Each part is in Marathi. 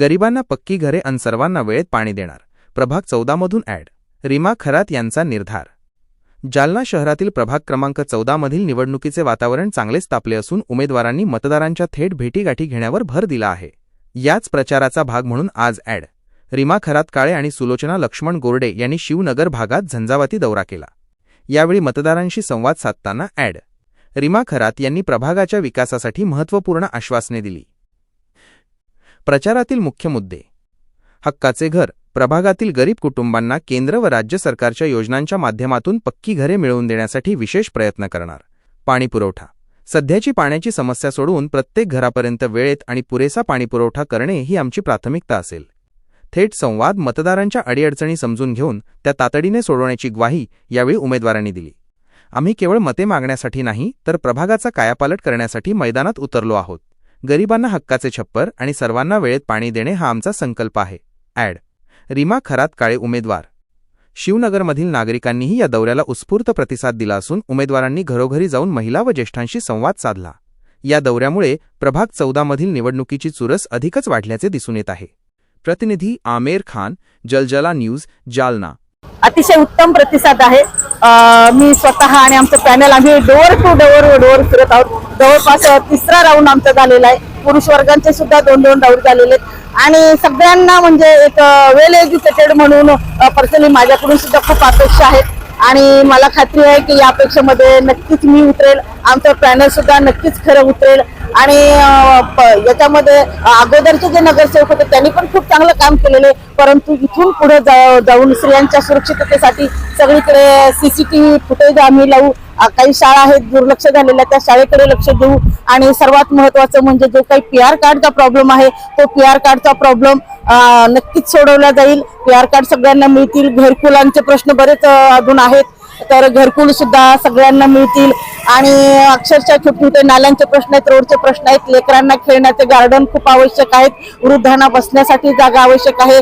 गरिबांना पक्की घरे अन सर्वांना वेळेत पाणी देणार, प्रभाग 14 मधून ॲड. रीमा खरात यांचा निर्धार. जालना शहरातील प्रभाग क्रमांक 14 मधील निवडणुकीचे वातावरण चांगलेच तापले असून उमेदवारांनी मतदारांच्या थेट भेटीगाठी घेण्यावर भर दिला आहे. याच प्रचाराचा भाग म्हणून आज ॲड. रीमा खरात काळे आणि सुलोचना लक्ष्मण गोरडे यांनी शिवनगर भागात झंझावाती दौरा केला. यावेळी मतदारांशी संवाद साधताना ॲड. रीमा खरात यांनी प्रभागाच्या विकासासाठी महत्त्वपूर्ण आश्वासने दिली. प्रचारातील मुख्य मुद्दे: हक्काचे घर, प्रभागातील गरीब कुटुंबांना केंद्र व राज्य सरकारच्या योजनांच्या माध्यमातून पक्की घरे मिळवून देण्यासाठी विशेष प्रयत्न करणार. पाणीपुरवठा, सध्याची पाण्याची समस्या सोडवून प्रत्येक घरापर्यंत वेळेत आणि पुरेसा पाणीपुरवठा करणे ही आमची प्राथमिकता असेल. थेट संवाद, मतदारांच्या अडीअडचणी समजून घेऊन त्या तातडीने सोडवण्याची ग्वाही यावेळी उमेदवारांनी दिली. आम्ही केवळ मते मागण्यासाठी नाही तर प्रभागाचा कायापालट करण्यासाठी मैदानात उतरलो आहोत. गरिबांना हक्काचे छप्पर आणि सर्वांना वेळेत पाणी देणे हा आमचा संकल्प आहे. ॲड. रीमा खरात काळे उमेदवार. शिवनगरमधील नागरिकांनीही या दौऱ्याला उत्स्फूर्त प्रतिसाद दिला असून उमेदवारांनी घरोघरी जाऊन महिला व ज्येष्ठांशी संवाद साधला. या दौऱ्यामुळे प्रभाग 14 मधील निवडणुकीची चुरस अधिकच वाढल्याचे दिसून येत आहे. प्रतिनिधी आमेर खान, जलजला न्यूज, जालना. अतिशय उत्तम प्रतिसाद आहे. मी स्वतः आणि आमचं पॅनल आम्ही डोअर टू डोअर फिरत आहोत. जवळपास तिसरा राऊंड आमचा झालेला आहे. पुरुष वर्गांचे सुद्धा 2-2 राऊंड झालेले आहेत आणि सगळ्यांना म्हणजे एक वेल एज्युकेटेड म्हणून पर्सनली माझ्याकडून सुद्धा खूप अपेक्षा आहेत आणि मला खात्री आहे की या अपेक्षेमध्ये नक्कीच मी उतरेल, आमचं पॅनल सुद्धा नक्कीच खरं उतरेल आणि याच्यामध्ये अगोदरचे जे नगरसेवक होते त्यांनी पण खूप चांगलं काम केलेले, परंतु इथून पुढे जाऊन स्त्रियांच्या सुरक्षिततेसाठी सगळीकडे CCTV फुटेज आम्ही लावू. काही शाळा आहेत दुर्लक्ष झालेल्या, त्या शाळेकडे लक्ष देऊ आणि सर्वात महत्त्वाचं म्हणजे जो काही PR कार्डचा प्रॉब्लेम आहे तो PR कार्डचा प्रॉब्लेम नक्कीच सोडवला जाईल. PR कार्ड सगळ्यांना मिळतील. घरकुलांचे प्रश्न बरेच अजून आहेत, तर घरकुल सुद्धा सगळ्यांना मिळतील आणि अक्षरशः छोटे नाल्यांचे प्रश्न आहेत, रोडचे प्रश्न आहेत, लेकरांना खेळण्याचे गार्डन खूप आवश्यक आहेत, वृद्धांना बसण्यासाठी जागा आवश्यक आहे,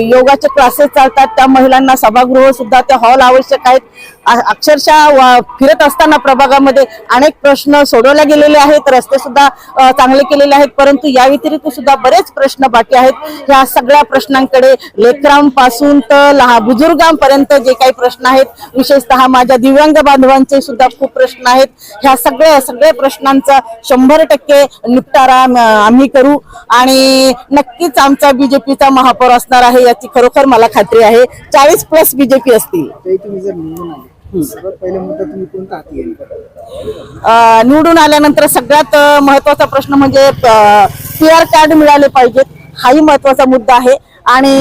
योगाचे क्लासेस चालतात, त्या महिलांना सभागृह सुद्धा त्या हॉल आवश्यक आहेत. अक्षरशः फिरत असताना प्रभागामध्ये अनेक प्रश्न सोडवले गेलेले आहेत, रस्ते सुद्धा चांगले केलेले आहेत, परंतु या व्यतिरिक्त सुद्धा बरेच प्रश्न बाकी आहेत. या सगळ्या प्रश्नांकडे लेकरांपासून तर बुजुर्गांपर्यंत जे काही प्रश्न आहेत, विशेषतः माझ्या दिव्यांग बांधवांचे सुद्धा खूप प्रश्न आहेत. ह्या सगळ्या प्रश्नांचा 100% निपटारा आम्ही करू आणि नक्कीच आमचा BJPचा महापौर असणार आहे याची खरोखर मला खात्री आहे. 40+ BJP असतील. निवडून आल्यानंतर सगळ्यात महत्वाचा प्रश्न म्हणजे PR कार्ड मिळाले पाहिजेत, हाही महत्वाचा मुद्दा आहे आणि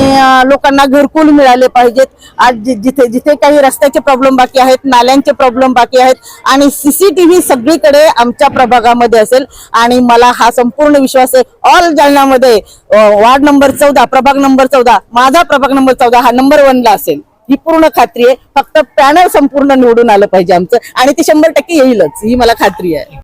लोकांना घरकुल मिळाले पाहिजेत. आज जिथे काही रस्त्याचे प्रॉब्लेम बाकी आहेत, नाल्यांचे प्रॉब्लेम बाकी आहेत आणि CCTV सगळीकडे आमच्या प्रभागामध्ये असेल आणि मला हा संपूर्ण विश्वास आहे ऑल जालन्यामध्ये वार्ड नंबर 14 प्रभाग नंबर 14 माझा प्रभाग नंबर 14 हा नंबर 1 ला असेल, ही पूर्ण खात्री आहे. फक्त पॅनल संपूर्ण निवडून आलं पाहिजे आमचं आणि ते 100% येईलच, ही मला खात्री आहे.